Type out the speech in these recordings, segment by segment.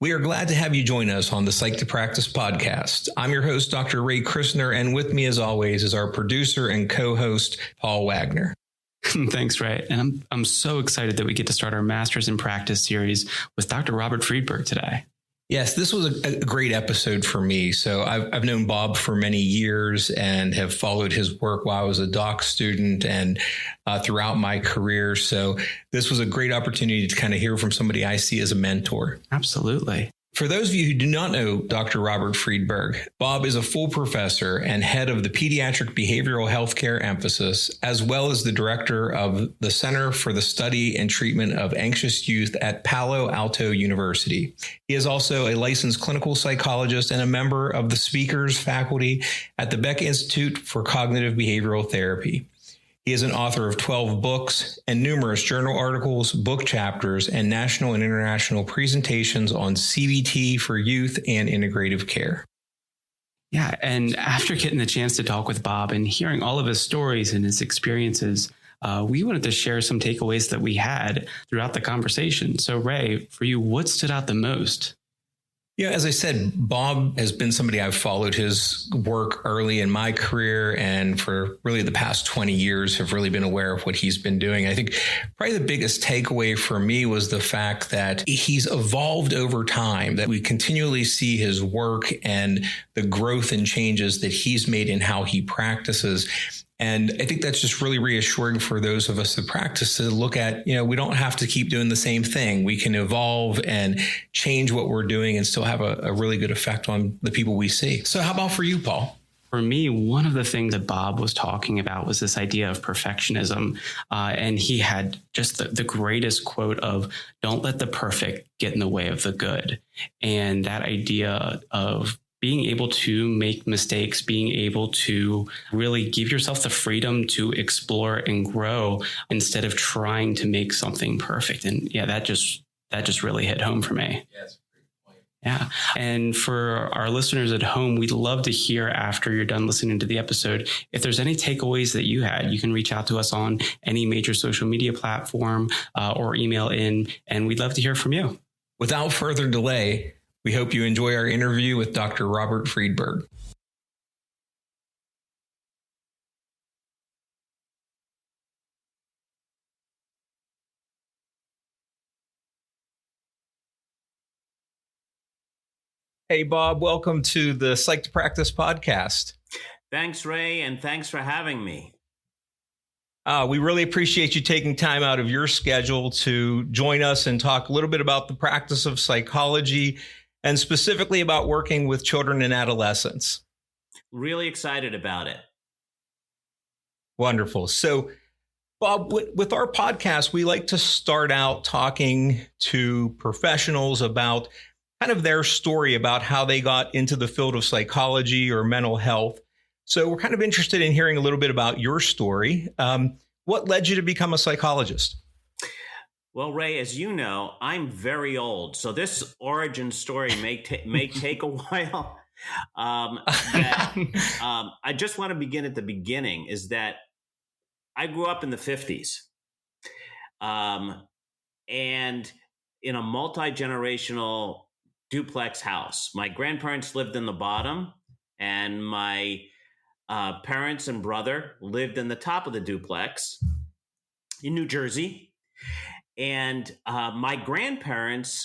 We are glad to have you join us on the Psyched to Practice podcast. I'm your host, Dr. Ray Christner, and with me as always is our producer and co-host, Paul Wagner. Thanks, Ray. And I'm so excited that we get to start our Masters in Practice series with Dr. Robert Friedberg today. Yes, this was a great episode for me. So I've known Bob for many years and have followed his work while I was a doc student and throughout my career. So this was a great opportunity to kind of hear from somebody I see as a mentor. Absolutely. For those of you who do not know Dr. Robert Friedberg, Bob is a full professor and head of the Pediatric Behavioral Healthcare Emphasis, as well as the director of the Center for the Study and Treatment of Anxious Youth at Palo Alto University. He is also a licensed clinical psychologist and a member of the speakers faculty at the Beck Institute for Cognitive Behavioral Therapy. He is an author of 12 books and numerous journal articles, book chapters, and national and international presentations on CBT for youth and integrative care. Yeah, and after getting the chance to talk with Bob and hearing all of his stories and his experiences, we wanted to share some takeaways that we had throughout the conversation. So, Ray, for you, what stood out the most? Yeah, as I said, Bob has been somebody I've followed his work early in my career, and for really the past 20 years have really been aware of what he's been doing. I think probably the biggest takeaway for me was the fact that he's evolved over time, that we continually see his work and the growth and changes that he's made in how he practices. And I think that's just really reassuring for those of us that practice to look at, we don't have to keep doing the same thing. We can evolve and change what we're doing and still have a really good effect on the people we see. So how about for you, Paul? For me, one of the things that Bob was talking about was this idea of perfectionism. And he had just the greatest quote of, "Don't let the perfect get in the way of the good." And that idea of being able to make mistakes, being able to really give yourself the freedom to explore and grow instead of trying to make something perfect. And yeah, that just really hit home for me. Yeah, that's a great point. Yeah. And for our listeners at home, we'd love to hear after you're done listening to the episode, if there's any takeaways that you had, you can reach out to us on any major social media platform or email in, and we'd love to hear from you. Without further delay, we hope you enjoy our interview with Dr. Robert Friedberg. Hey, Bob, welcome to the Psyched to Practice podcast. Thanks, Ray, and thanks for having me. We really appreciate you taking time out of your schedule to join us and talk a little bit about the practice of psychology and specifically about working with children and adolescents. Really excited about it. Wonderful. So, Bob, with our podcast, we like to start out talking to professionals about kind of their story about how they got into the field of psychology or mental health. So we're kind of interested in hearing a little bit about your story. What led you to become a psychologist? Well, Ray, as you know, I'm very old, so this origin story may take a while. I just want to begin at the beginning, is that I grew up in the 50s and in a multi-generational duplex house. My grandparents lived in the bottom, and my parents and brother lived in the top of the duplex in New Jersey. And my grandfather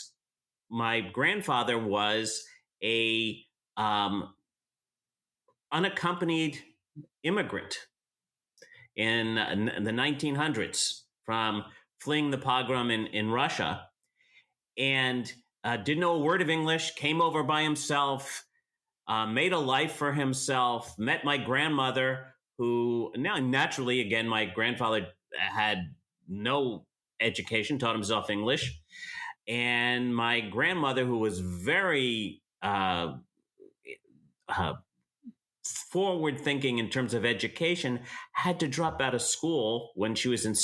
was a unaccompanied immigrant in the 1900s from fleeing the pogrom in Russia, and didn't know a word of English, came over by himself, made a life for himself, met my grandmother, who now naturally, again, my grandfather had no education, taught himself English. And my grandmother, who was very forward thinking in terms of education, had to drop out of school when she was in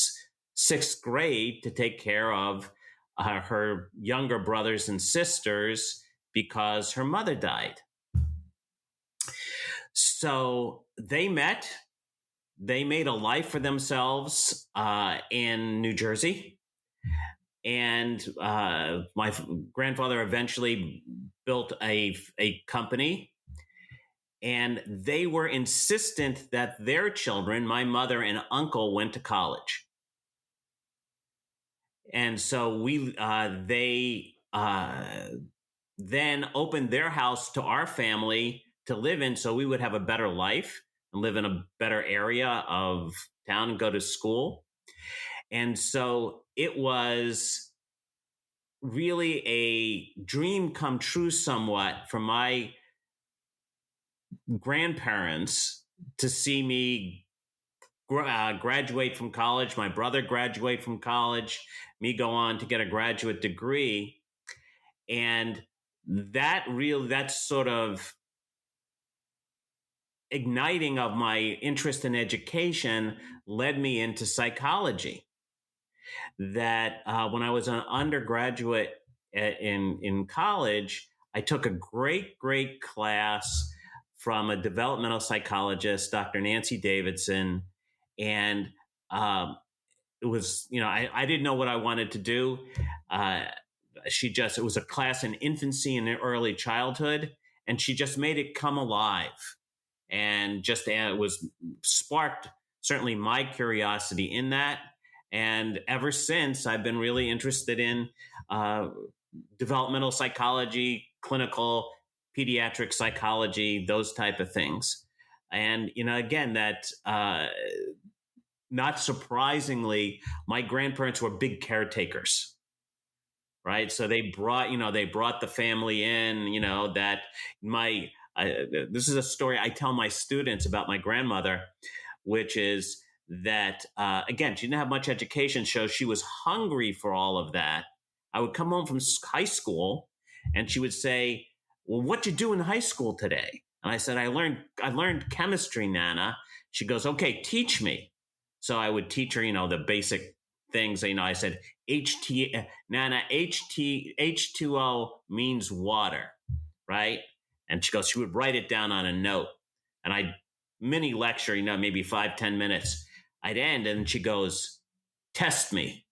sixth grade to take care of her younger brothers and sisters because her mother died. So they met. They made a life for themselves in New Jersey. And my grandfather eventually built a company, and they were insistent that their children, my mother and uncle, went to college. And so they then opened their house to our family to live in, so we would have a better life and live in a better area of town and go to school. And so it was really a dream come true somewhat for my grandparents to see me graduate from college, my brother graduate from college, me go on to get a graduate degree. And that sort of igniting of my interest in education led me into psychology. That when I was an undergraduate in college, I took a great class from a developmental psychologist, Dr. Nancy Davidson. And it was, I didn't know what I wanted to do. It was a class in infancy and early childhood, and she just made it come alive. And just it was sparked certainly my curiosity in that. And ever since, I've been really interested in developmental psychology, clinical, pediatric psychology, those type of things. And, again, that not surprisingly, my grandparents were big caretakers, right? So they brought the family in, this is a story I tell my students about my grandmother, which is that, again, she didn't have much education, so she was hungry for all of that. I would come home from high school and she would say, well, what'd you do in high school today? And I said, I learned chemistry, Nana. She goes, okay, teach me. So I would teach her, the basic things. I said, Nana, H2O means water, right? And she would write it down on a note. And I'd mini lecture, maybe 5-10 minutes. I'd end, and she goes, test me,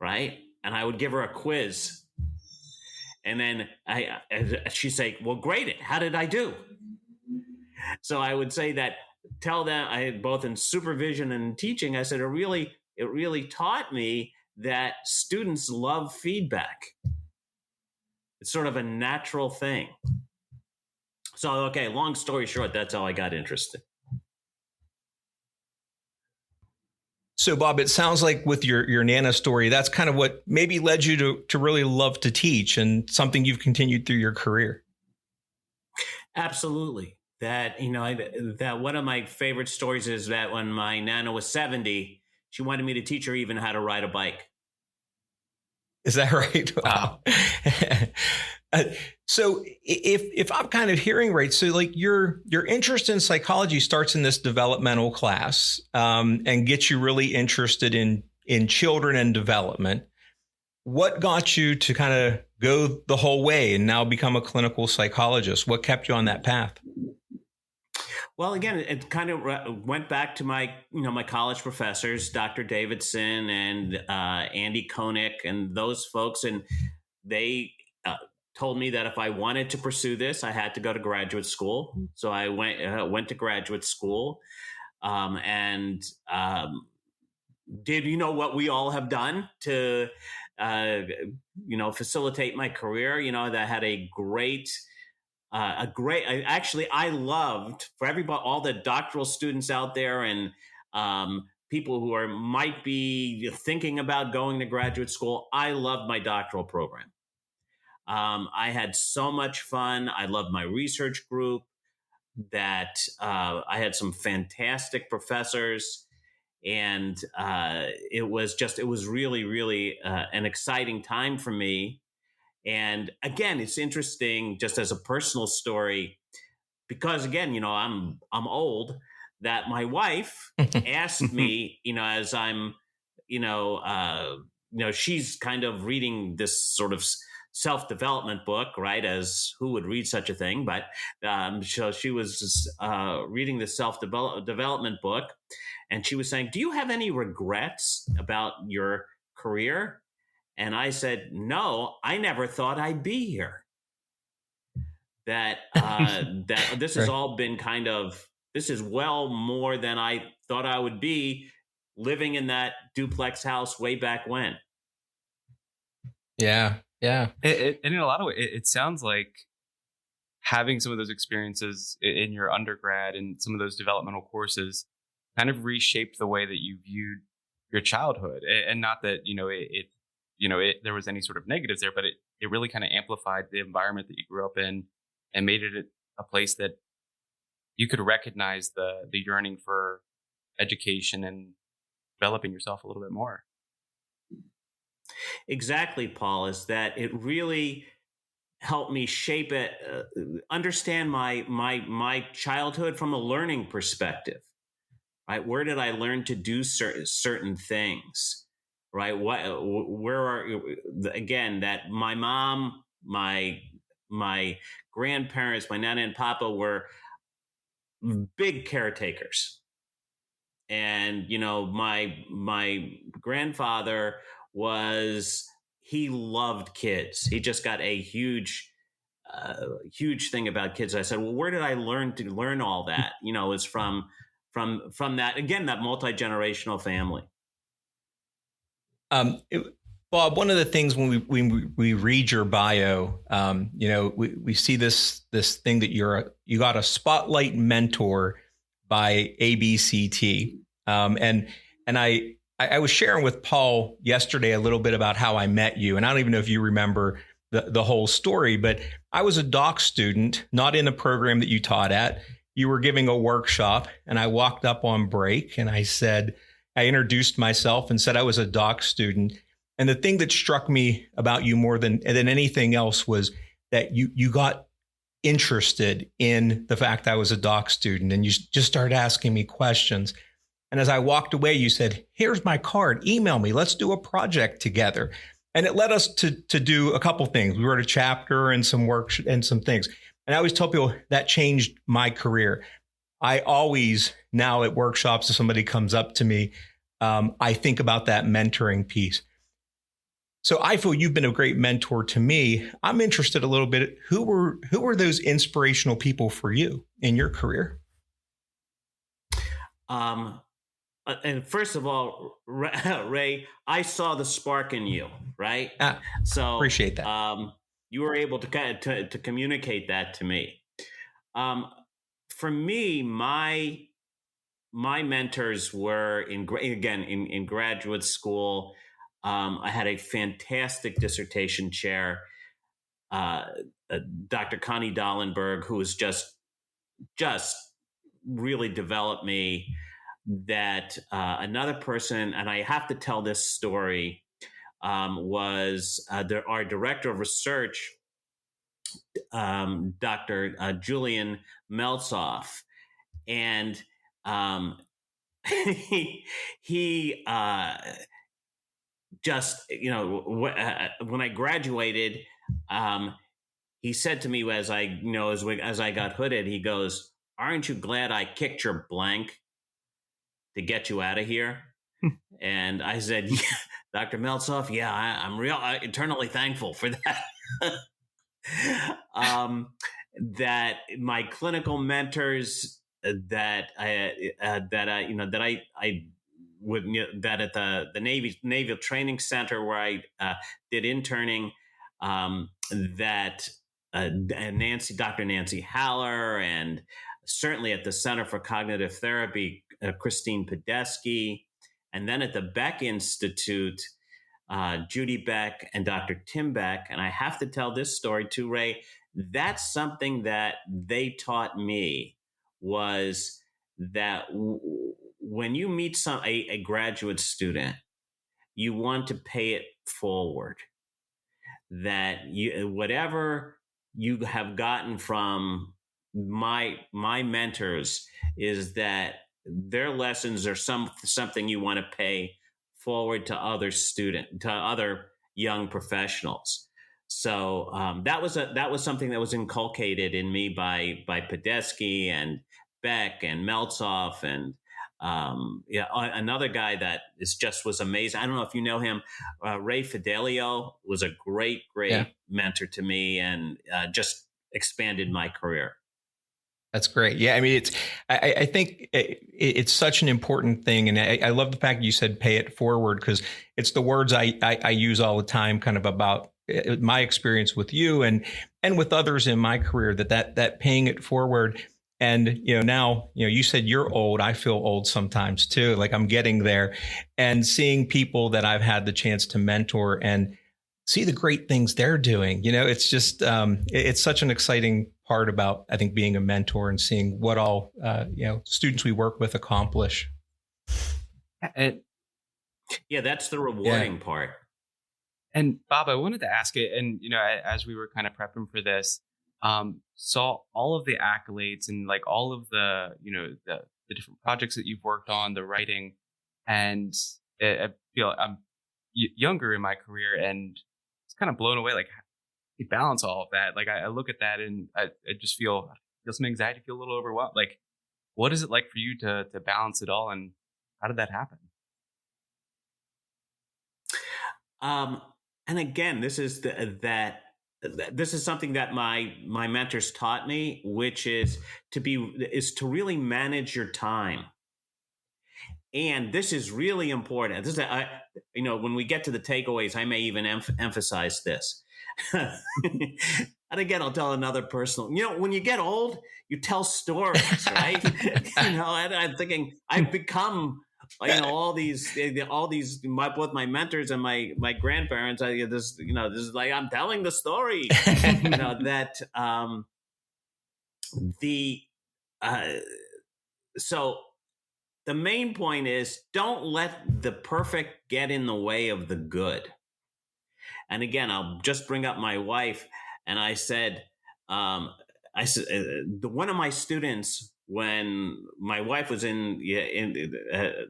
right? And I would give her a quiz. And then she'd say, well, grade it. How did I do? So I would say that, tell them, both in supervision and teaching, I said, it really taught me that students love feedback. It's sort of a natural thing. So, okay, long story short, that's how I got interested. So, Bob, it sounds like with your Nana story, that's kind of what maybe led you to really love to teach, and something you've continued through your career. Absolutely. That, that one of my favorite stories is that when my Nana was 70, she wanted me to teach her even how to ride a bike. Is that right? Wow. So if I'm kind of hearing right, so like your interest in psychology starts in this developmental class, and gets you really interested in children and development. What got you to kind of go the whole way and now become a clinical psychologist? What kept you on that path? Well, again, it kind of went back to my college professors, Dr. Davidson and Andy Koenig and those folks. And they told me that if I wanted to pursue this, I had to go to graduate school. So I went to graduate school and did, what we all have done to, facilitate my career. That I had I loved, for everybody, all the doctoral students out there and people who might be thinking about going to graduate school. I loved my doctoral program. I had so much fun. I loved my research group. That I had some fantastic professors, and it was really, really an exciting time for me. And again, it's interesting, just as a personal story, because again, I'm old, that my wife asked me, as I'm, she's kind of reading this sort of self-development book, right? As who would read such a thing? But so she was reading the self-development book, and she was saying, do you have any regrets about your career? And I said, no, I never thought I'd be here. That this has Right. all been this is well more than I thought I would be living in that duplex house way back when. Yeah. Yeah. And in a lot of ways, it sounds like having some of those experiences in your undergrad and some of those developmental courses kind of reshaped the way that you viewed your childhood. And not that, there was any sort of negatives there, but it really kind of amplified the environment that you grew up in and made it a place that you could recognize the yearning for education and developing yourself a little bit more. Exactly, Paul, is that it really helped me shape it, understand my childhood from a learning perspective, right? Where did I learn to do certain things, right? Again, that my mom, my grandparents, my nana and papa were big caretakers. And, my grandfather he loved kids. He just got a huge thing about kids. I said, well, where did I learn all that? It's from that, again, that multi-generational family. Bob, one of the things when we read your bio, we see this thing that you got a spotlight mentor by ABCT, and I was sharing with Paul yesterday a little bit about how I met you, and I don't even know if you remember the whole story, but I was a doc student, not in the program that you taught at. You were giving a workshop, and I walked up on break, and I introduced myself and said I was a doc student. And the thing that struck me about you more than anything else was that you got interested in the fact that I was a doc student, and you just started asking me questions. And as I walked away, you said, here's my card, email me, let's do a project together. And it led us to do a couple things. We wrote a chapter and some work and some things. And I always tell people that changed my career. I always, now at workshops, if somebody comes up to me, I think about that mentoring piece. So I feel you've been a great mentor to me. I'm interested a little bit. Who were those inspirational people for you in your career? And first of all, Ray, I saw the spark in you, right? So appreciate that. You were able to communicate that to me. For me, my mentors were in graduate school. I had a fantastic dissertation chair, Dr. Connie Dallenberg, who was just really developed me. That another person, and I have to tell this story, was our director of research, Dr. Julian Meltzoff. And he just, when I graduated, he said to me as I got hooded, he goes, "Aren't you glad I kicked your blank to get you out of here?" And I said, yeah, Dr. Meltzoff, yeah, I'm eternally thankful for that. That my clinical mentors that at the Naval Training Center where I did interning, that Dr. Nancy Haller, and certainly at the Center for Cognitive Therapy, Christine Podesky, and then at the Beck Institute, Judy Beck and Dr. Tim Beck. And I have to tell this story too, Ray. That's something that they taught me, was that when you meet a graduate student, you want to pay it forward. That whatever you have gotten from my mentors is that their lessons are something you want to pay forward to other young professionals. So that was something that was inculcated in me by Podesky and Beck and Meltzoff, and Another guy that was amazing. I don't know if you know him. Ray Fidelio was a great Yeah. mentor to me, and just expanded my career. That's great. Yeah, I mean, I think it's such an important thing, and I love the fact you said pay it forward, because it's the words I use all the time, kind of about my experience with you and with others in my career, that paying it forward. And now you said you're old. I feel old sometimes too, like I'm getting there, and seeing people that I've had the chance to mentor and see the great things they're doing. It's just it's such an exciting part about, I think, being a mentor and seeing what all students we work with accomplish. And that's the rewarding part. And Bob, I wanted to ask it, and as we were kind of prepping for this, saw all of the accolades and like all of the the different projects that you've worked on, the writing, and I feel I'm younger in my career, and it's kind of blown away, like you balance all of that. Like I look at that and I just feel some anxiety, feel a little overwhelmed. Like, what is it like for you to balance it all, and how did that happen? And again, this is this is something that my mentors taught me, which is to really manage your time. And this is really important. This is, when we get to the takeaways, I may even emphasize this. And again, I'll tell another personal. When you get old, you tell stories, right? And I'm thinking I've become, all these, both my mentors and my grandparents. This is like I'm telling the story. So the main point is, don't let the perfect get in the way of the good. And again, I'll just bring up my wife. And I said, one of my students, when my wife was in the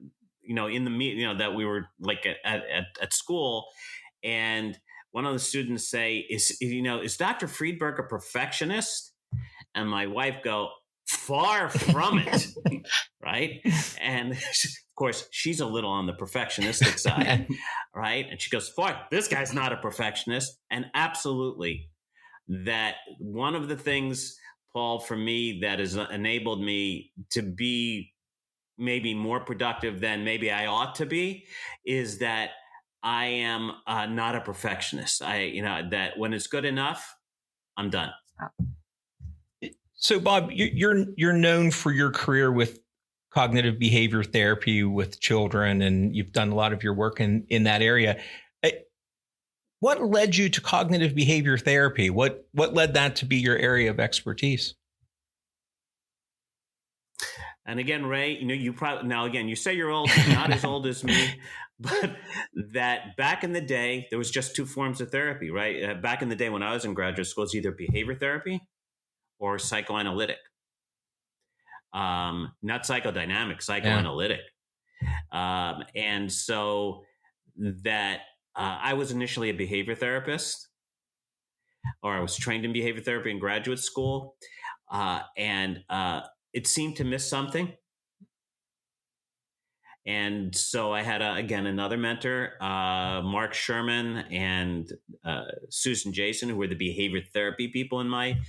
meeting, that we were like at school, and one of the students say, is Dr. Friedberg a perfectionist? And my wife go, far from it. Right. And of course, she's a little on the perfectionistic side. Right. And she goes, fuck, this guy's not a perfectionist. And absolutely, that one of the things, Paul, for me, that has enabled me to be maybe more productive than maybe I ought to be, is that I am not a perfectionist. That when it's good enough, I'm done. So, Bob, you're known for your career with cognitive behavior therapy with children, and you've done a lot of your work in that area. What led you to cognitive behavior therapy? What led that to be your area of expertise? And again, Ray, you probably, now again, you say you're old, you're not as old as me, but that back in the day, there was just two forms of therapy, right? Back in the day when I was in graduate school, it's either behavior therapy or psychoanalytic. Not psychodynamic, psychoanalytic. Yeah. And so that I was initially a behavior therapist, or I was trained in behavior therapy in graduate school. And it seemed to miss something. And so I had, another mentor, Mark Sherman and Susan Jason, who were the behavior therapy people in my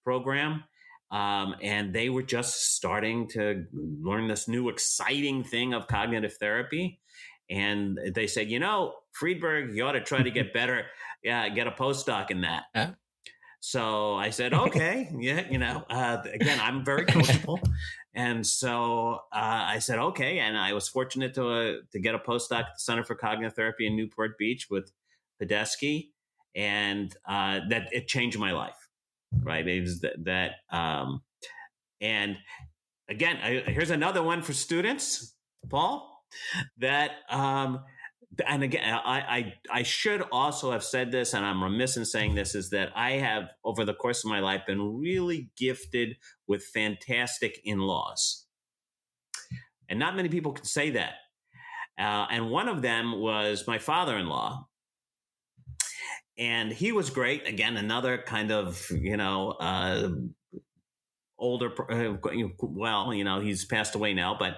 program. And they were just starting to learn this new exciting thing of cognitive therapy. And they said, Friedberg, you ought to try to get better. Yeah, get a postdoc in that. Yeah. So I said, okay, again, I'm very coachable. And so I said, okay. And I was fortunate to get a postdoc at the Center for Cognitive Therapy in Newport Beach with Podesky. And that it changed my life. Right. It is that. And again, here's another one for students, Paul, that, and again, I should also have said this, and I'm remiss in saying this, is that I have, over the course of my life, been really gifted with fantastic in-laws. And not many people can say that. And one of them was my father-in-law. And he was great. Again, another kind of, older, well, he's passed away now, but,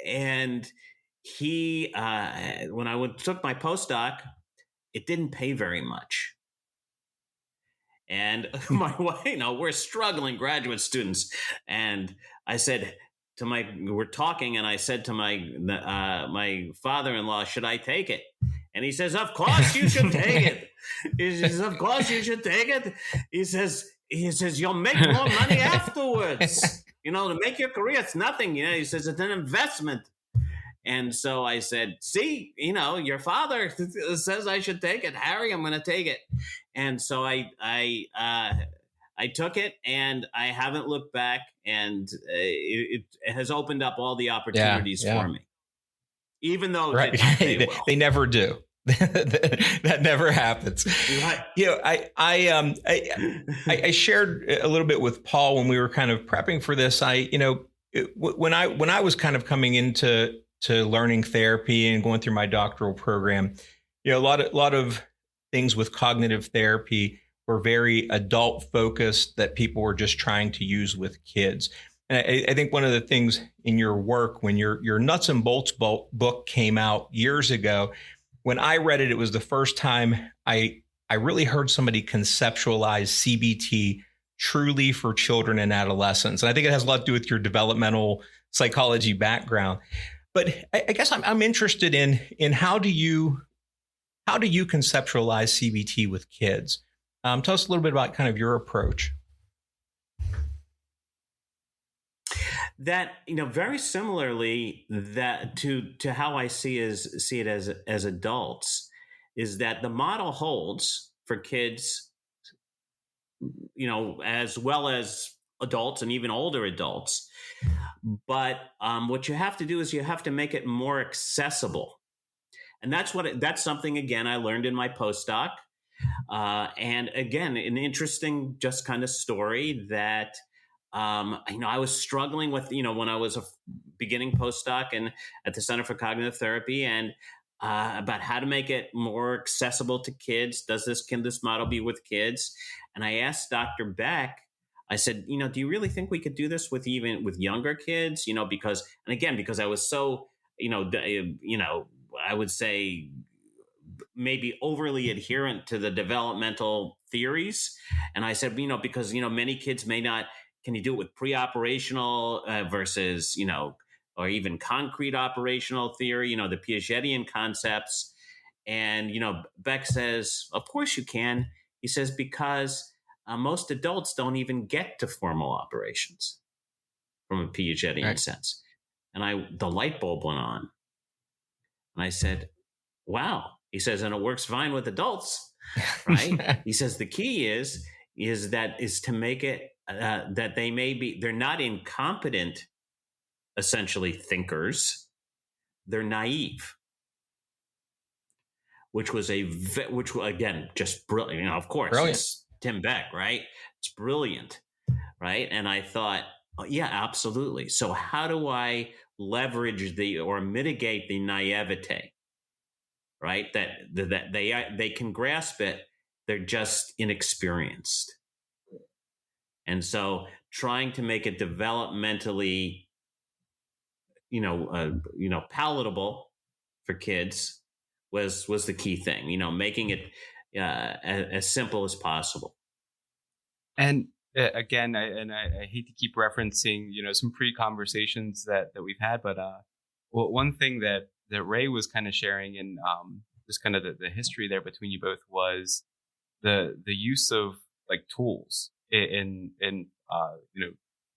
and he, when I took my postdoc, it didn't pay very much. And my wife, we're struggling graduate students. And I said we're talking, and I said to my father-in-law, should I take it? And he says, of course you should take it. He says, of course you should take it. He says, you'll make more money afterwards. To make your career, it's nothing. He says, it's an investment. And so I said, see, your father says I should take it. Harry, I'm going to take it. And so I took it, and I haven't looked back, and it has opened up all the opportunities for me, even though it did not pay well. They never do. That never happens. Right. I shared a little bit with Paul when we were kind of prepping for this. When I was kind of coming into learning therapy and going through my doctoral program, a lot of things with cognitive therapy were very adult focused that people were just trying to use with kids. And I think one of the things in your work, when your Nuts and Bolts book came out years ago, when I read it, it was the first time I really heard somebody conceptualize CBT truly for children and adolescents. And I think it has a lot to do with your developmental psychology background. But I guess I'm interested in how do you conceptualize CBT with kids? Tell us a little bit about kind of your approach. That, very similarly that to how I see it as adults, is that the model holds for kids, as well as adults and even older adults. But what you have to do is you have to make it more accessible. And that's something, again, I learned in my postdoc. And again, an interesting just kind of story that, I was struggling with, when I was a beginning postdoc and at the Center for Cognitive Therapy, and about how to make it more accessible to kids. Can this model be with kids? And I asked Dr. Beck, I said, do you really think we could do this with younger kids? Because I was so, I would say maybe overly adherent to the developmental theories. And I said, because, many kids may not, can you do it with pre-operational versus, or even concrete operational theory, the Piagetian concepts. And, Beck says, of course you can. He says, because most adults don't even get to formal operations from a Piagetian sense. And the light bulb went on. And I said, wow. He says, and it works fine with adults, right? He says, the key is to make it that they're not incompetent, essentially thinkers. They're naive, which again, just brilliant. Of course, brilliant. It's Tim Beck, right? It's brilliant, right? And I thought, yeah, absolutely. So how do I leverage or mitigate the naivete, right? That they can grasp it. They're just inexperienced. And so trying to make it developmentally, palatable for kids was the key thing, making it as simple as possible. And again, I hate to keep referencing, some pre-conversations that we've had, but one thing that Ray was kind of sharing in just kind of the history there between you both was the use of like tools in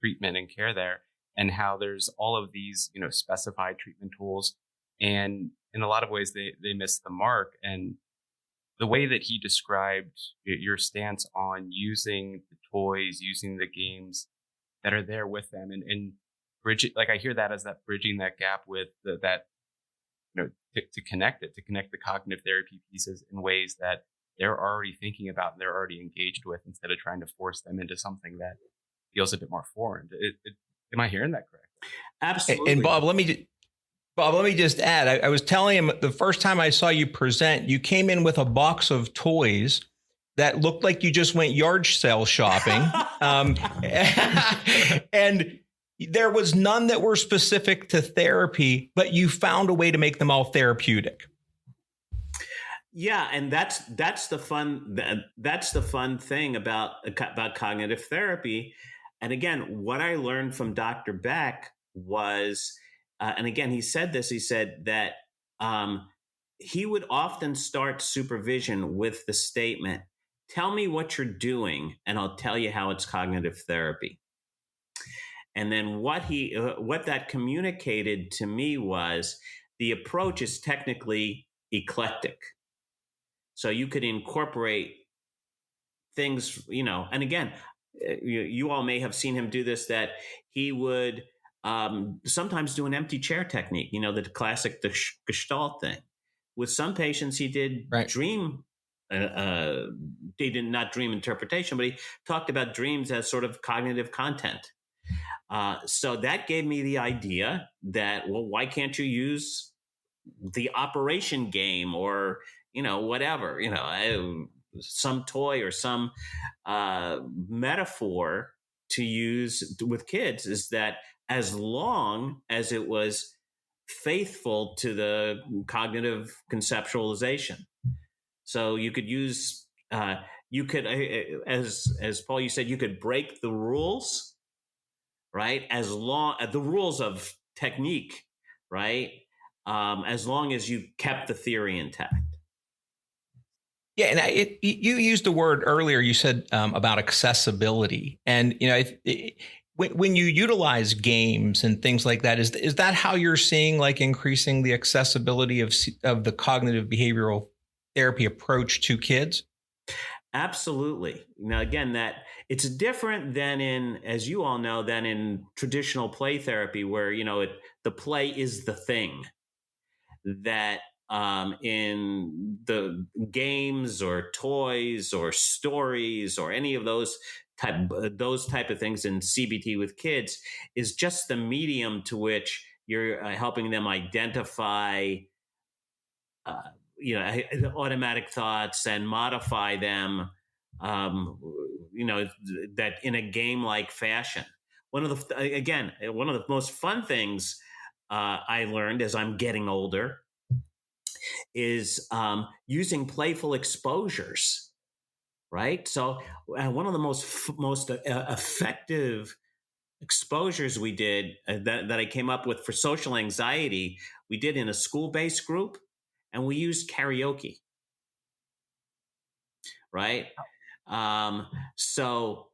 treatment and care there, and how there's all of these specified treatment tools, and in a lot of ways they miss the mark. And the way that he described your stance on using the toys, using the games that are there with them, and bridge it, like I hear that as that bridging that gap with that to connect the cognitive therapy pieces in ways that they're already thinking about and they're already engaged with, instead of trying to force them into something that feels a bit more foreign. Am I hearing that correctly? Absolutely. And Bob, let me just add, I was telling him the first time I saw you present, you came in with a box of toys that looked like you just went yard sale shopping. And there was none that were specific to therapy, but you found a way to make them all therapeutic. Yeah, and that's the fun thing about cognitive therapy. And again, what I learned from Dr. Beck was, and again, he said that he would often start supervision with the statement, "Tell me what you're doing, and I'll tell you how it's cognitive therapy." And then what that communicated to me was the approach is technically eclectic. So you could incorporate things, and again, you all may have seen him do this, that he would sometimes do an empty chair technique, the classic the Gestalt thing. With some patients, he did dream. He did not dream interpretation, but he talked about dreams as sort of cognitive content. So that gave me the idea that, well, why can't you use the operation game or, whatever, some toy or some metaphor to use with kids, is that as long as it was faithful to the cognitive conceptualization. So you could use, as Paul, you said, you could break the rules, right? As long the rules of technique, right? As long as you kept the theory intact. Yeah, and you used the word earlier. You said about accessibility, and when you utilize games and things like that, is that how you're seeing like increasing the accessibility of the cognitive behavioral therapy approach to kids? Absolutely. Now, again, that it's different than as you all know, than in traditional play therapy, where the play is the thing. That in the games or toys or stories or any of those type of things in CBT with kids is just the medium to which you're helping them identify automatic thoughts and modify them that in a game-like fashion. One of the most fun things I learned as I'm getting older is using playful exposures, right? So one of the most effective exposures we did that I came up with for social anxiety, we did in a school-based group, and we used karaoke, right? So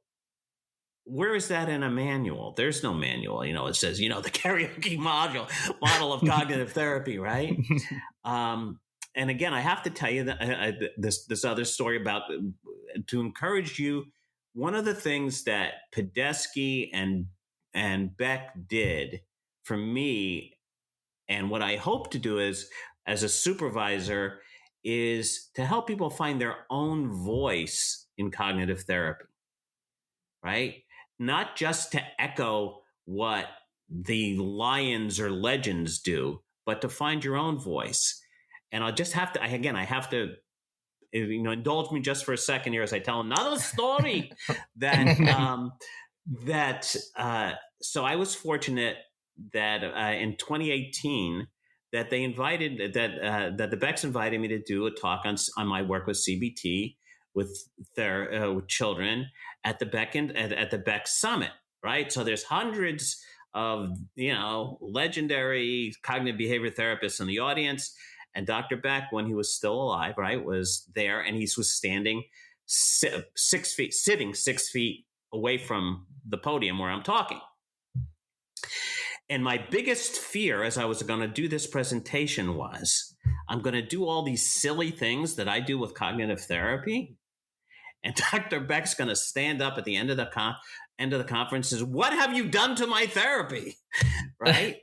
where is that in a manual? There's no manual. It says, the karaoke model of cognitive therapy, right? And again, I have to tell you that this other story about to encourage you. One of the things that Podesky and Beck did for me, and what I hope to do is as a supervisor, is to help people find their own voice in cognitive therapy, right? Not just to echo what the lions or legends do, but to find your own voice. And I'll just have to, I have to, indulge me just for a second here as I tell another story so I was fortunate that in 2018 that they invited, that the Becks invited me to do a talk on my work with CBT with children at the Beck Summit, right? So there's hundreds of legendary cognitive behavior therapists in the audience, and Dr. Beck, when he was still alive, right, was there, and he was standing 6 feet, sitting 6 feet away from the podium where I'm talking. And my biggest fear as I was going to do this presentation was, I'm going to do all these silly things that I do with cognitive therapy, and Dr. Beck's going to stand up at the end of the conference and says, "What have you done to my therapy?" Right?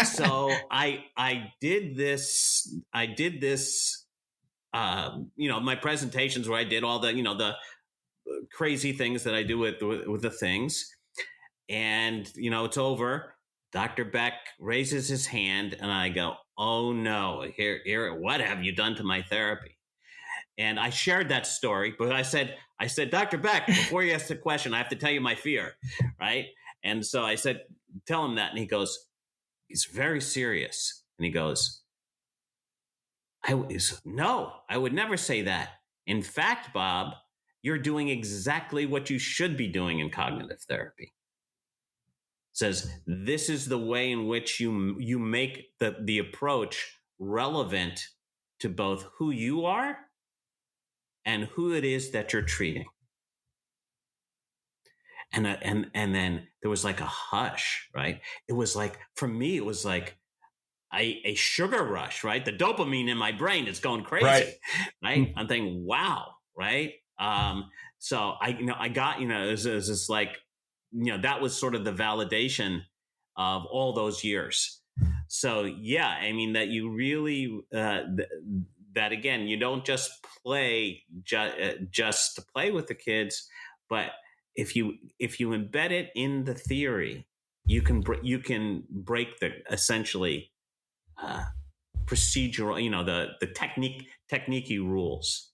So I did this. My presentations where I did all the crazy things that I do with the things, and it's over. Dr. Beck raises his hand, and I go, "Oh no! Here! What have you done to my therapy?" And I shared that story, but I said, Dr. Beck, before you ask the question, I have to tell you my fear, right? And so I said, tell him that. And he goes, he's very serious. And he goes, no, I would never say that. In fact, Bob, you're doing exactly what you should be doing in cognitive therapy. Says this is the way in which you make the approach relevant to both who you are and who it is that you're treating. And then there was like a hush, right? It was like, for me, it was like a sugar rush, right? The dopamine in my brain is going crazy, right? I'm thinking, wow, right? So I got, it was just like, that was sort of the validation of all those years. So yeah, I mean that you really that again, you don't just play just to play with the kids, but if you embed it in the theory, you can break the essentially procedural, the technique rules.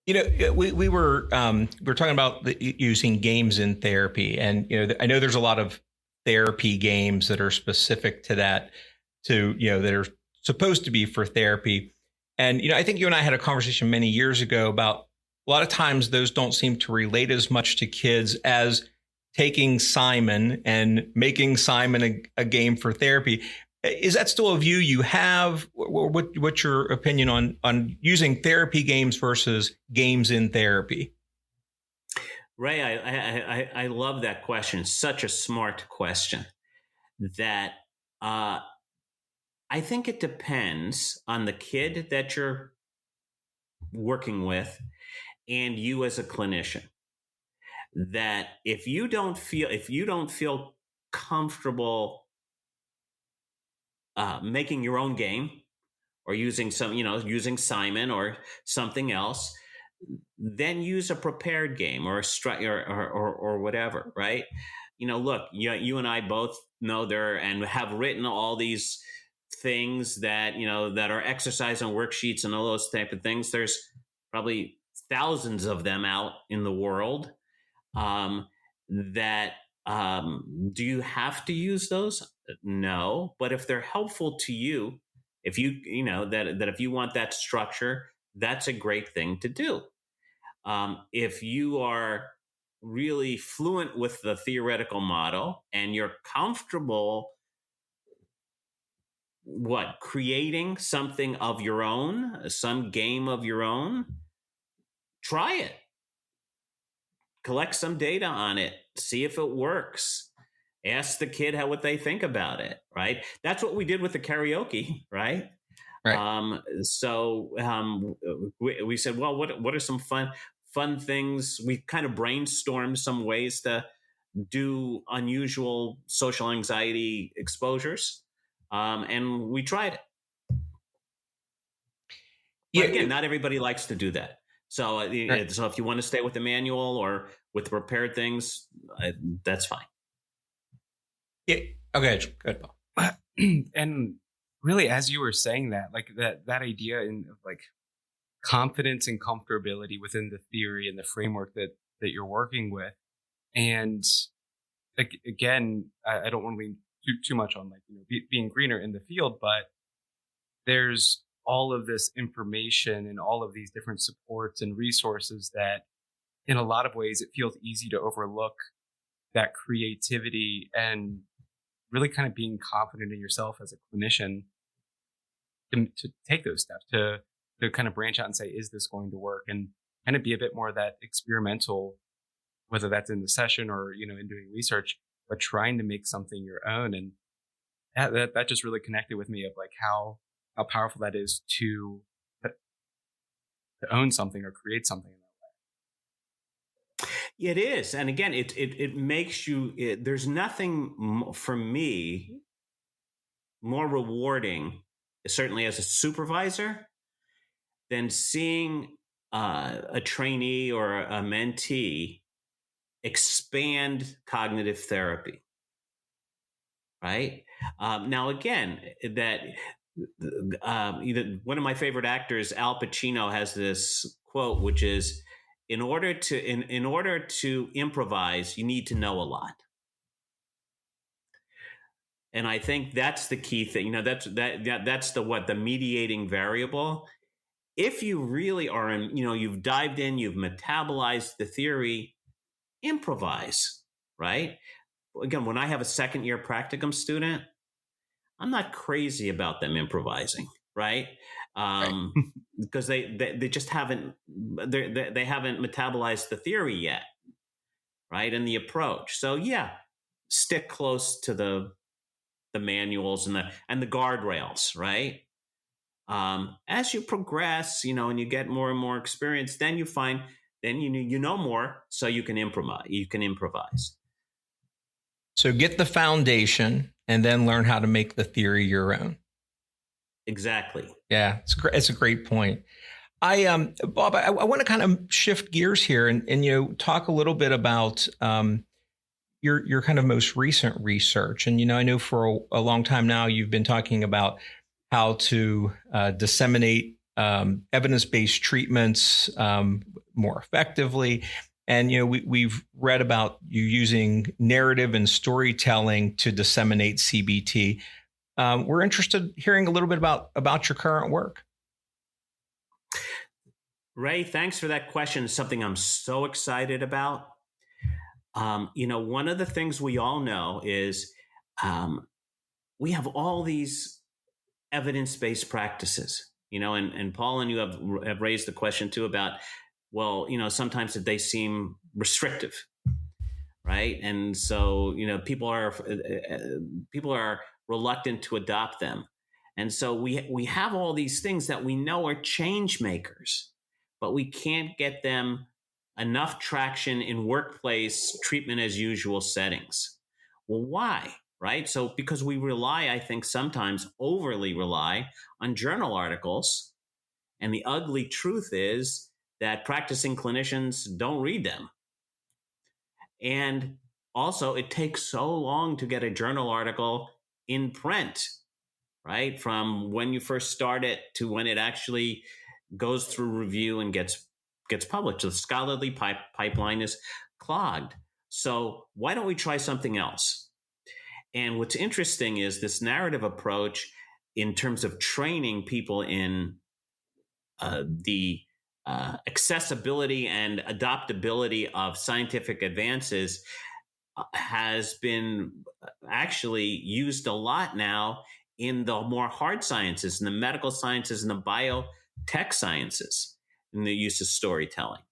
We were talking about using games in therapy, and I know there's a lot of therapy games that are specific to that, that are supposed to be for therapy. And I think you and I had a conversation many years ago about a lot of times those don't seem to relate as much to kids as taking Simon and making Simon a game for therapy. Is that still a view you have? What's your opinion on using therapy games versus games in therapy? Ray, I love that question. Such a smart question. That I think it depends on the kid that you're working with and you as a clinician. That if you don't feel comfortable making your own game or using using Simon or something else, then use a prepared game or or whatever, right? Look, you and I both know there and have written all these things that that are exercise and worksheets and all those type of things. There's probably thousands of them out in the world. That do you have to use those? No, but if they're helpful to you, if you that if you want that structure, that's a great thing to do. If you are really fluent with the theoretical model and you're comfortable creating something of your own, some game of your own, try it. Collect some data on it, see if it works. Ask the kid what they think about it, right? That's what we did with the karaoke, right? Right. We said, well, what are some fun things? We kind of brainstormed some ways to do unusual social anxiety exposures, and we tried it. But again, not everybody likes to do that. So, right. So if you want to stay with the manual or with prepared things, that's fine. Yeah. Okay. Good. And really, as you were saying that, like that idea of like confidence and comfortability within the theory and the framework that you're working with, and again, I don't want to lean too much on being greener in the field, but there's all of this information and all of these different supports and resources that in a lot of ways it feels easy to overlook that creativity and really kind of being confident in yourself as a clinician to take those steps, to kind of branch out and say, is this going to work? And kind of be a bit more of that experimental, whether that's in the session or, in doing research, but trying to make something your own. And that just really connected with me of like how powerful that is to own something or create something in that way. It is. And again, it makes you, there's nothing for me more rewarding, certainly as a supervisor, than seeing a trainee or a mentee expand cognitive therapy. Right? Now, again, that one of my favorite actors, Al Pacino, has this quote, which is, in order to improvise, you need to know a lot. And I think that's the key thing. That's the mediating variable. If you really are you've dived in, you've metabolized the theory, improvise, right? Again, when I have a second year practicum student, I'm not crazy about them improvising, right? Because they just haven't they haven't metabolized the theory yet, right? And the approach. So yeah, stick close to the manuals and the guardrails, right? As you progress, and you get more and more experience, then you find you know more, so you can improvise. So get the foundation and then learn how to make the theory your own. Exactly. Yeah, it's a great point. Bob, I want to kind of shift gears here and talk a little bit about your kind of most recent research. And I know for a long time now you've been talking about how to disseminate evidence-based treatments more effectively. And we've read about you using narrative and storytelling to disseminate CBT. We're interested in hearing a little bit about your current work. Ray, thanks for that question. It's something I'm so excited about. One of the things we all know is we have all these evidence-based practices, and Paul and you have raised the question too about, well, sometimes they seem restrictive, right? And so, people are reluctant to adopt them. And so we have all these things that we know are change makers, but we can't get them enough traction in workplace treatment as usual settings. Well, why? Right? So because we rely, I think sometimes overly rely on journal articles. And the ugly truth is that practicing clinicians don't read them. And also it takes so long to get a journal article in print, right? From when you first start it to when it actually goes through review and gets published. The scholarly pipeline is clogged. So why don't we try something else? And what's interesting is this narrative approach in terms of training people in the accessibility and adoptability of scientific advances has been actually used a lot now in the more hard sciences, in the medical sciences and the biotech sciences, in the use of storytelling.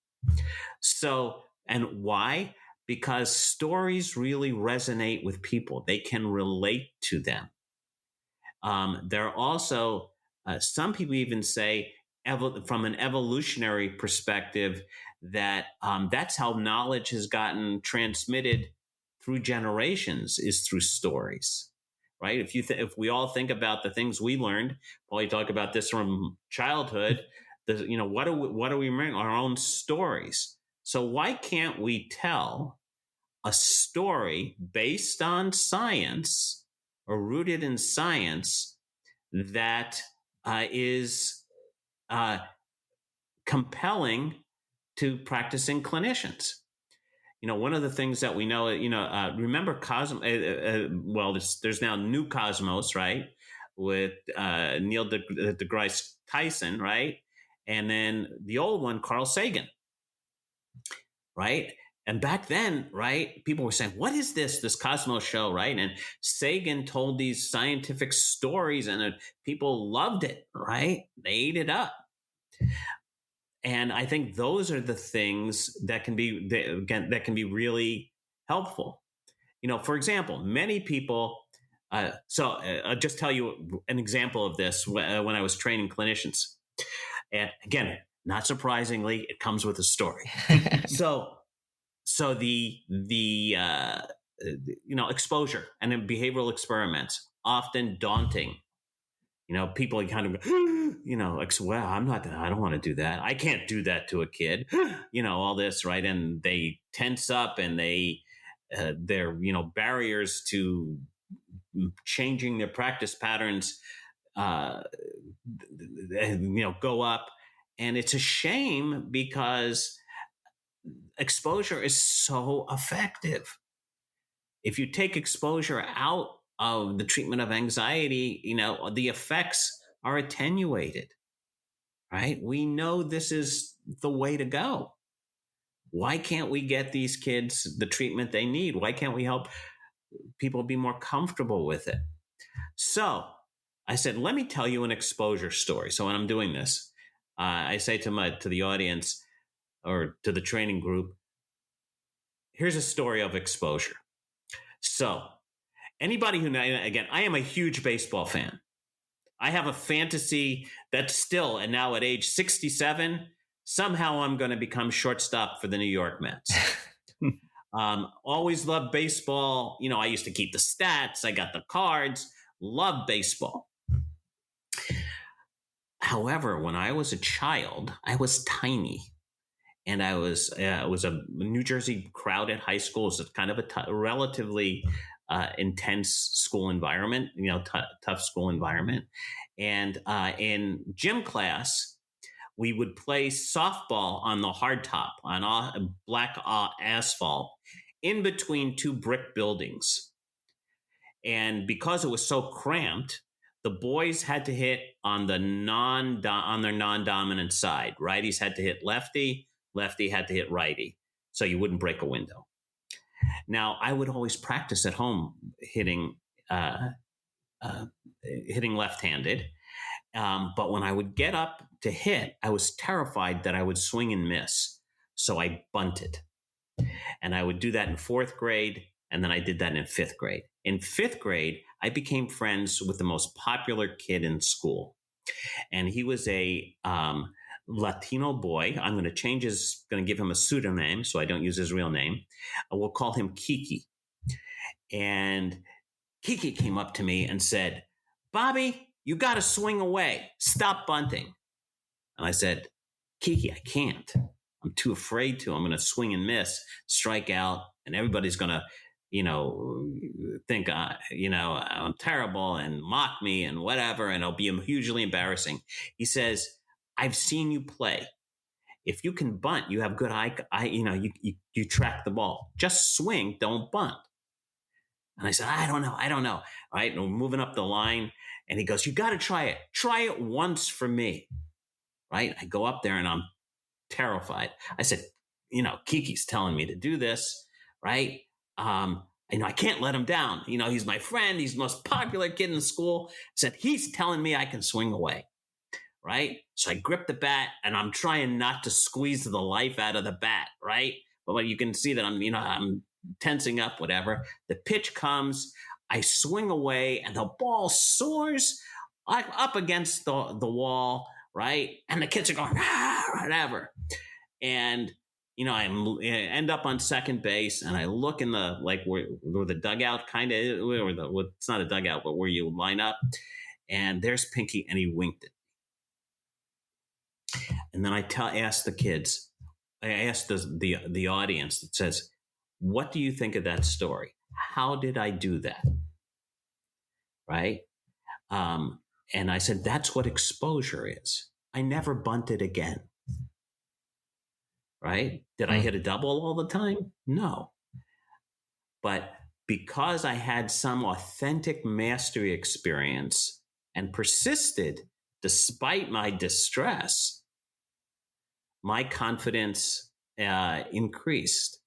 So, and why? Because stories really resonate with people. They can relate to them. There are also, some people even say, from an evolutionary perspective, that that's how knowledge has gotten transmitted through generations, is through stories, right? If we all think about the things we learned, Paul, you talk about this from childhood. What do we learn? Our own stories. So why can't we tell a story based on science or rooted in science that is compelling to practicing clinicians? One of the things that we know, remember there's now New Cosmos, right? With Neil deGrasse Tyson, right? And then the old one, Carl Sagan, right? And back then, right, people were saying, what is this Cosmos show, right? And Sagan told these scientific stories and people loved it, right? They ate it up. And I think those are the things that can be really helpful. For example, many people, I'll just tell you an example of this when I was training clinicians. And again, not surprisingly, it comes with a story. So the exposure and behavioral experiments, often daunting. People kind of, well, I don't want to do that. I can't do that to a kid, all this, right? And they tense up and they're barriers to changing their practice patterns go up. And it's a shame because exposure is so effective. If you take exposure out of the treatment of anxiety, the effects are attenuated, right? We know this is the way to go. Why can't we get these kids the treatment they need? Why can't we help people be more comfortable with it? So I said, let me tell you an exposure story. So when I'm doing this, I say to the audience or to the training group, here's a story of exposure. So anybody who, again, I am a huge baseball fan. I have a fantasy that still, and now at age 67, somehow I'm going to become shortstop for the New York Mets. Always loved baseball. I used to keep the stats. I got the cards. Love baseball. However, when I was a child, I was tiny. And it was a New Jersey crowded high school. It was kind of a relatively intense school environment, tough school environment. And in gym class, we would play softball on the hardtop on black asphalt in between two brick buildings. And because it was so cramped, the boys had to hit on their non-dominant side. Righties had to hit lefty. Lefty had to hit righty, so you wouldn't break a window. Now, I would always practice at home hitting left-handed, but when I would get up to hit, I was terrified that I would swing and miss, so I bunted. And I would do that in 4th grade, and then I did that in 5th grade. In 5th grade, I became friends with the most popular kid in school, and he was a Latino boy. I'm going to give him a pseudonym so I don't use his real name. We'll call him Kiki. And Kiki came up to me and said, "Bobby, you got to swing away. Stop bunting." And I said, "Kiki, I can't. I'm too afraid to. I'm going to swing and miss, strike out, and everybody's going to, think, I'm terrible and mock me and whatever, and it'll be hugely embarrassing." He says, "I've seen you play. If you can bunt, you have good you track the ball. Just swing, don't bunt." And I said, I don't know. All right, and we're moving up the line, and he goes, "You got to try it. Try it once for me." Right? I go up there, and I'm terrified. I said, Kiki's telling me to do this, right? I can't let him down. He's my friend. He's the most popular kid in school. I said, he's telling me I can swing away. Right? So I grip the bat, and I'm trying not to squeeze the life out of the bat, right? But you can see that I'm tensing up, whatever. The pitch comes, I swing away, and the ball soars up against the wall, right? And the kids are going, whatever. And, I end up on second base, and I look in the, where the dugout kind of, it's not a dugout, but where you line up. And there's Pinky, and he winked it. And then I asked the kids, I asked the audience that says, "What do you think of that story? How did I do that?" Right? And I said, that's what exposure is. I never bunted again. Right? Did I hit a double all the time? No. But because I had some authentic mastery experience and persisted despite my distress, my confidence increased.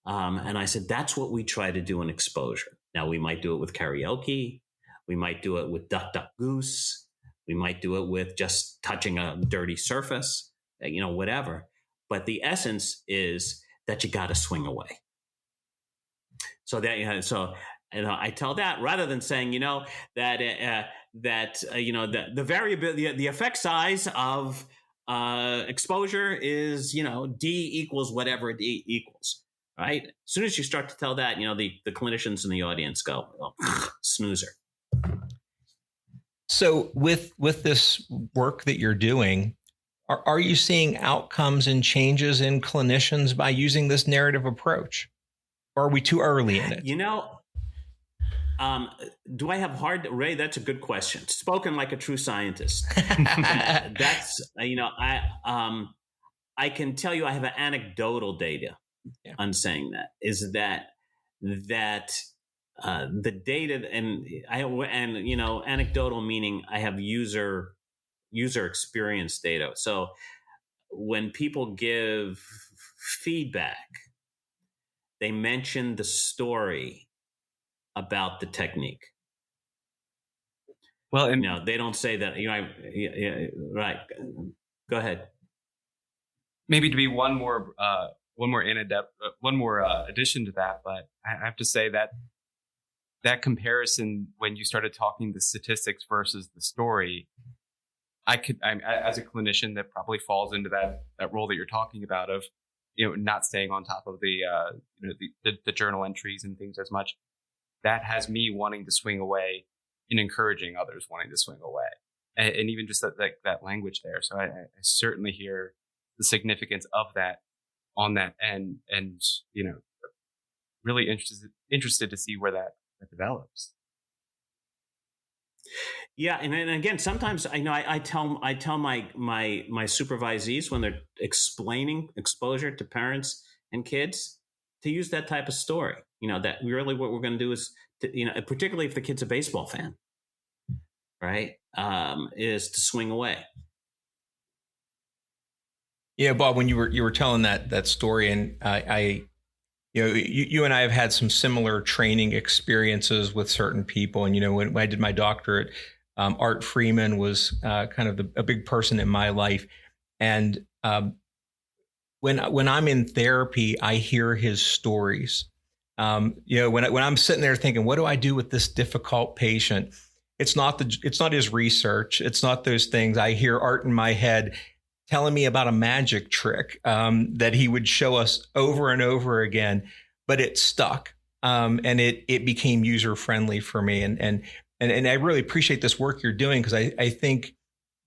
And I said, that's what we try to do in exposure. Now, we might do it with karaoke. We might do it with Duck, Duck, Goose. We might do it with just touching a dirty surface, whatever. But the essence is that you got to swing away. So that, I tell that rather than saying, that the variability, the effect size of exposure is, D equals whatever D equals, right? As soon as you start to tell that, the clinicians in the audience go, oh, snoozer. So with this work that you're doing, are you seeing outcomes and changes in clinicians by using this narrative approach? Or are we too early in it? Do I have Ray? That's a good question. Spoken like a true scientist. That's I can tell you I have an anecdotal data on saying that is that the data and anecdotal meaning I have user experience data. So when people give feedback, they mention the story about the technique. Well, and they don't say that. Right. Go ahead. Maybe to be one more addition to that, but I have to say that comparison when you started talking the statistics versus the story, I'm as a clinician that probably falls into that role that you're talking about of not staying on top of the journal entries and things as much. That has me wanting to swing away and encouraging others wanting to swing away, and even just that language there. So I certainly hear the significance of that on that end, and really interested to see where that develops. Yeah, and again, sometimes I tell my supervisees when they're explaining exposure to parents and kids to use that type of story. That really what we're going to do is particularly if the kid's a baseball fan, right? Is to swing away. Yeah, Bob, when you were telling that story, and you and I have had some similar training experiences with certain people. And, when I did my doctorate, Art Freeman was kind of a big person in my life. And when I'm in therapy, I hear his stories. When I'm sitting there thinking, what do I do with this difficult patient? It's not his research. It's not those things. I hear Art in my head telling me about a magic trick that he would show us over and over again, but it stuck. And it became user friendly for me. And I really appreciate this work you're doing, because I think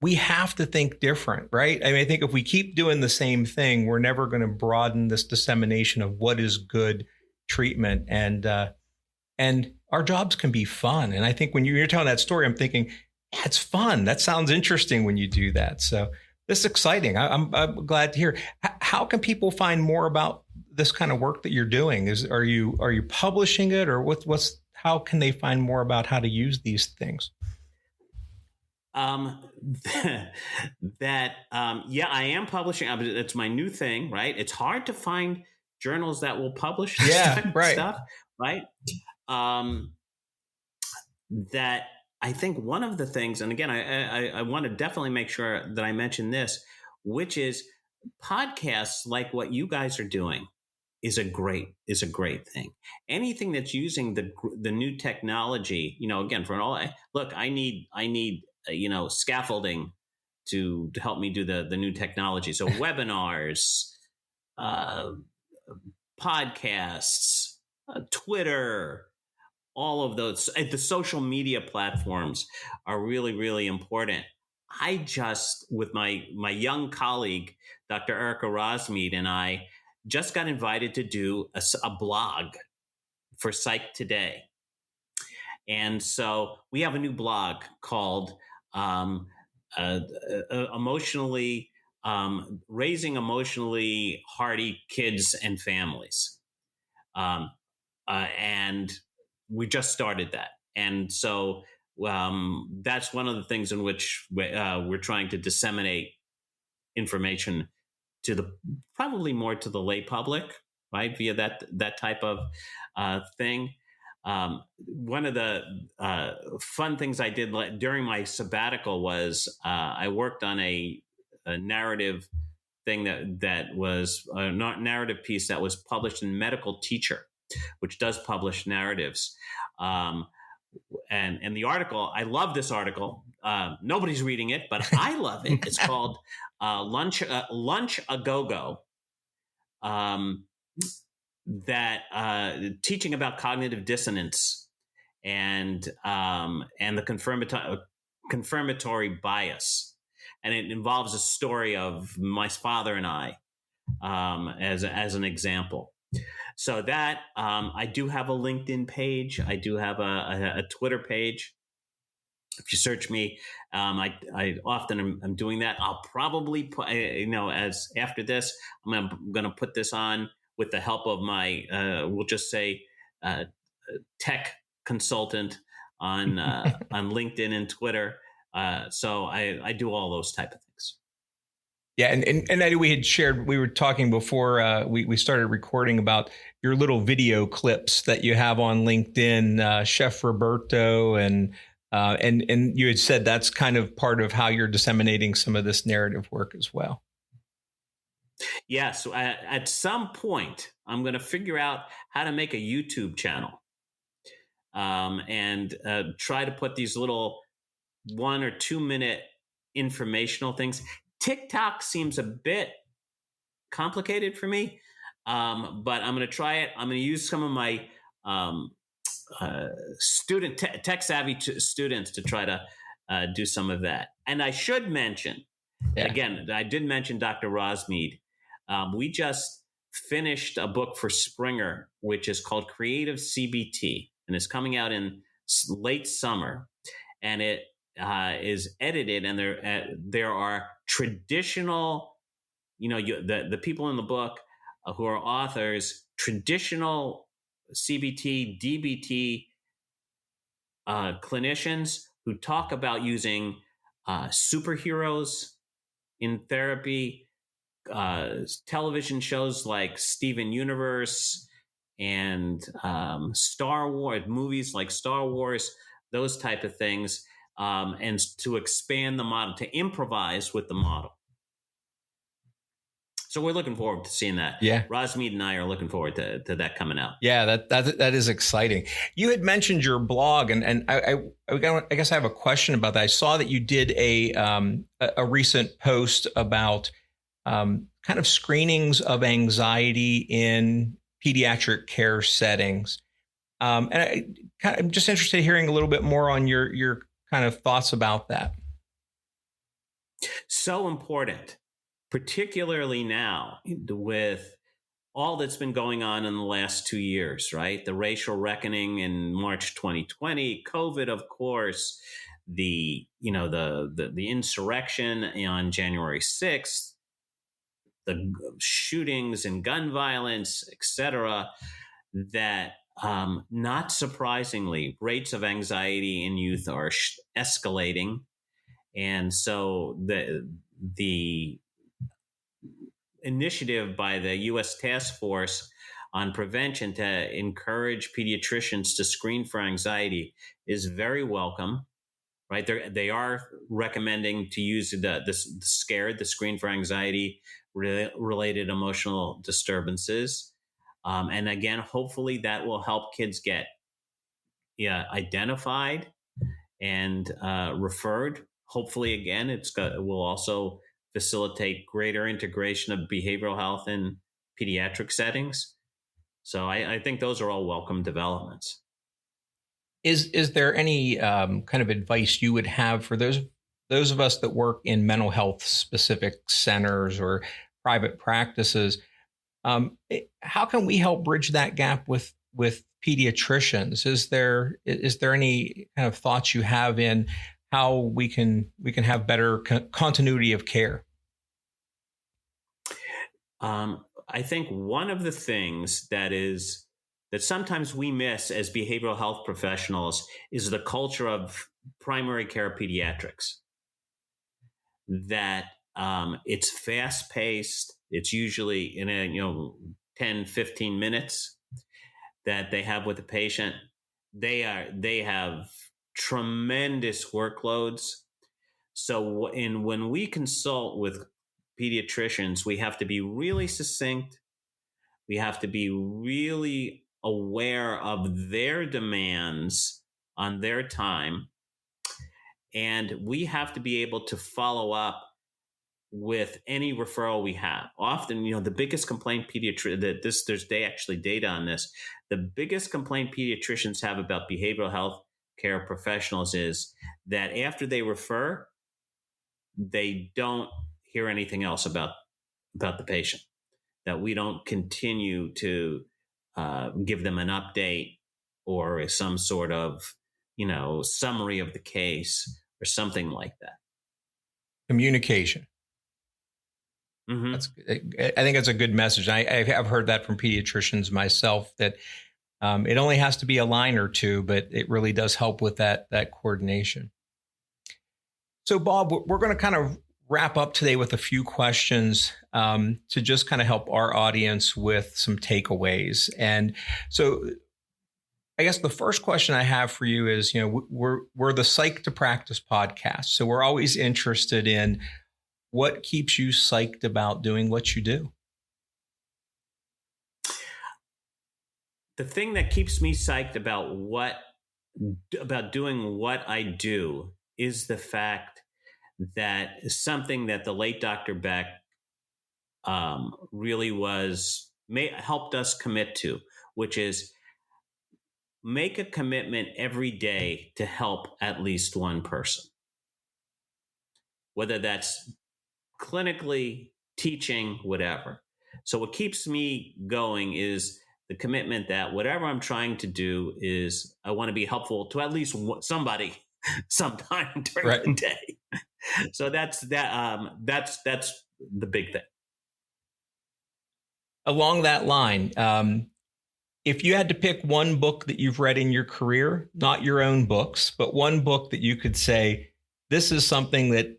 we have to think different, right? I think if we keep doing the same thing, we're never going to broaden this dissemination of what is good treatment. And our jobs can be fun. And I think when you're telling that story, I'm thinking, yeah, it's fun. That sounds interesting when you do that. So this is exciting. I'm glad to hear. How can people find more about this kind of work that you're doing? Are you publishing it, or how can they find more about how to use these things? I am publishing. It's my new thing, right? It's hard to find journals that will publish this type of stuff, right? That I think one of the things, and again, I want to definitely make sure that I mention this, which is podcasts like what you guys are doing is a great thing. Anything that's using the new technology, again, I need scaffolding to help me do the new technology. So webinars, podcasts, Twitter, all of those, the social media platforms are really, really important. I just, with my young colleague, Dr. Erica Rosmead, and I just got invited to do a blog for Psyched today. And so we have a new blog called Raising Emotionally Hardy Kids and Families. And we just started that. And so that's one of the things in which we're trying to disseminate information to probably more to the lay public, right? Via that type of thing. One of the fun things I did during my sabbatical was I worked on a narrative thing that was a narrative piece that was published in Medical Teacher, which does publish narratives. And the article, I love this article. Nobody's reading it, but I love it. It's called Lunch a Go-Go. That teaching about cognitive dissonance and the confirmatory bias, and it involves a story of my father and I as an example. So that I do have a LinkedIn page. I do have a Twitter page. If you search me, I often am doing that. I'll probably put, as after this, I'm going to put this on with the help of my, we'll just say, tech consultant on on LinkedIn and Twitter. So I do all those type of things. Yeah, and Eddie, we were talking before we started recording about your little video clips that you have on LinkedIn, Chef Roberto, and you had said that's kind of part of how you're disseminating some of this narrative work as well. Yeah, so at some point, I'm going to figure out how to make a YouTube channel and try to put these little 1 or 2 minute informational things. TikTok seems a bit complicated for me, but I'm going to try it. I'm going to use some of my tech savvy students to try to do some of that. And I should mention, again, I did mention Dr. Rosmead. We just finished a book for Springer, which is called Creative CBT, and it's coming out in late summer. And it is edited, and there are traditional, the people in the book who are authors, traditional CBT, DBT clinicians who talk about using superheroes in therapy, television shows like Steven Universe and Star Wars, movies like Star Wars, those type of things, and to expand the model, to improvise with the model. So we're looking forward to seeing that. Yeah. Rosmead and I are looking forward to that coming out. Yeah, that is exciting. You had mentioned your blog, and I guess I have a question about that. I saw that you did a recent post about kind of screenings of anxiety in pediatric care settings. And I'm just interested in hearing a little bit more on your kind of thoughts about that. So important, particularly now with all that's been going on in the last 2 years, right? The racial reckoning in March 2020, COVID, of course, the insurrection on January 6th, the shootings and gun violence, et cetera, that not surprisingly, rates of anxiety in youth are escalating. And so the initiative by the U.S. Task Force on Prevention to encourage pediatricians to screen for anxiety is very welcome, right? They are recommending to use the SCARED, the Screen for Anxiety Related Emotional Disturbances. And again, hopefully that will help kids get identified and referred. Hopefully, again, it will also facilitate greater integration of behavioral health in pediatric settings. So I think those are all welcome developments. Is there any kind of advice you would have for those of us that work in mental health specific centers or private practices? How can we help bridge that gap with pediatricians? Is there any kind of thoughts you have in how we can have better continuity of care? I think one of the things that sometimes we miss as behavioral health professionals is the culture of primary care pediatrics. That it's fast paced. It's usually in 10, 15 minutes that they have with the patient. They have tremendous workloads. So when we consult with pediatricians, we have to be really succinct. We have to be really aware of their demands on their time. And we have to be able to follow up with any referral we have. Often, the biggest complaint there's actually data on this. The biggest complaint pediatricians have about behavioral health care professionals is that after they refer, they don't hear anything else about the patient. that we don't continue to give them an update or some sort of, summary of the case or something like that. Communication. Mm-hmm. I think that's a good message. I've heard that from pediatricians myself, that it only has to be a line or two, but it really does help with that coordination. So, Bob, we're going to kind of wrap up today with a few questions to just kind of help our audience with some takeaways. And so I guess the first question I have for you is, we're the Psyched to Practice podcast. So we're always interested in what keeps you psyched about doing what you do. The thing that keeps me psyched about doing what I do is the fact that something that the late Dr. Beck really helped us commit to, which is make a commitment every day to help at least one person, whether that's clinically, teaching, whatever. So what keeps me going is the commitment that whatever I'm trying to do is I want to be helpful to at least somebody sometime during the day. So that's the big thing. Along that line, if you had to pick one book that you've read in your career, not your own books, but one book that you could say, this is something that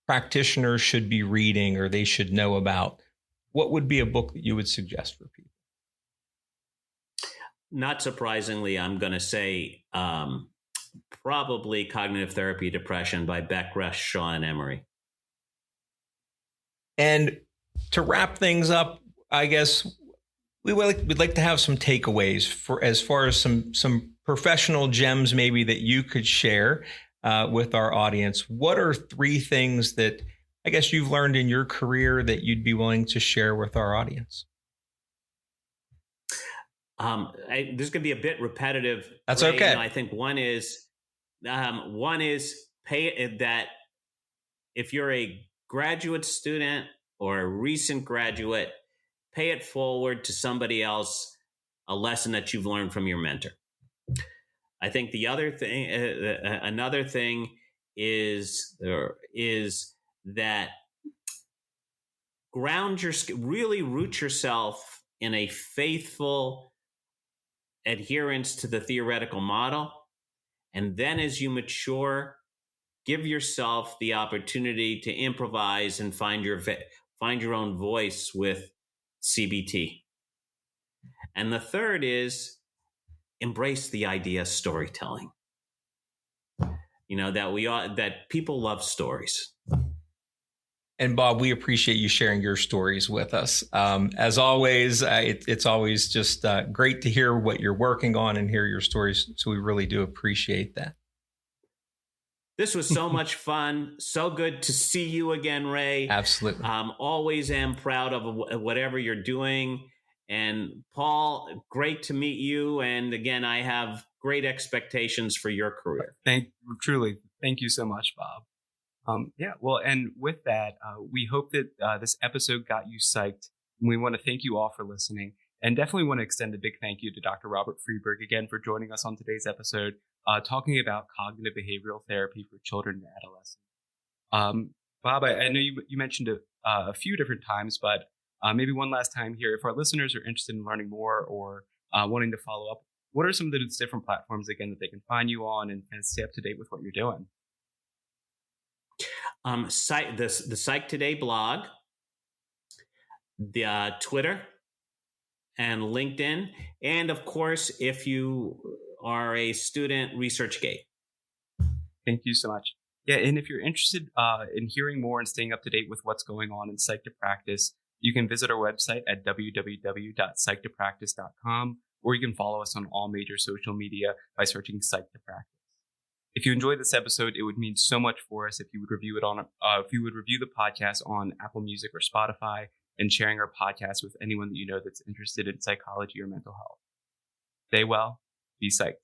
practitioners should be reading or they should know about, what would be a book that you would suggest for people? Not surprisingly, I'm going to say probably Cognitive Therapy Depression by Beck, Rush, Shaw, and Emery. And to wrap things up, I guess we'd like to have some takeaways for as far as some professional gems maybe that you could share with our audience. What are 3 things that I guess you've learned in your career that you'd be willing to share with our audience? This is going to be a bit repetitive. That's okay. I think one is pay that if you're a graduate student or a recent graduate, pay it forward to somebody else, a lesson that you've learned from your mentor. I think the other thing, another thing is that really root yourself in a faithful adherence to the theoretical model. And then as you mature, give yourself the opportunity to improvise and find your own voice with CBT. And the third is embrace the idea of storytelling. That people love stories. And Bob, we appreciate you sharing your stories with us. As always, it's always just great to hear what you're working on and hear your stories. So we really do appreciate that. This was so much fun. So good to see you again, Ray. Absolutely. Always am proud of whatever you're doing. And Paul, great to meet you. And again, I have great expectations for your career. Thank you so much, Bob. And with that, we hope that this episode got you psyched. And we want to thank you all for listening, and definitely want to extend a big thank you to Dr. Robert Friedberg again for joining us on today's episode, talking about cognitive behavioral therapy for children and adolescents. Bob, I know you mentioned it a few different times, but maybe one last time here, if our listeners are interested in learning more or wanting to follow up, what are some of those different platforms again that they can find you on and stay up to date with what you're doing? The Psych Today blog, the Twitter, and LinkedIn, and of course, if you are a student, ResearchGate. Thank you so much. Yeah, and if you're interested in hearing more and staying up to date with what's going on in Psyched to Practice, you can visit our website at www.psychedtopractice.com, or you can follow us on all major social media by searching Psyched to Practice. If you enjoyed this episode, it would mean so much for us if you would review the podcast on Apple Music or Spotify, and sharing our podcast with anyone that you know that's interested in psychology or mental health. Stay well, be psyched.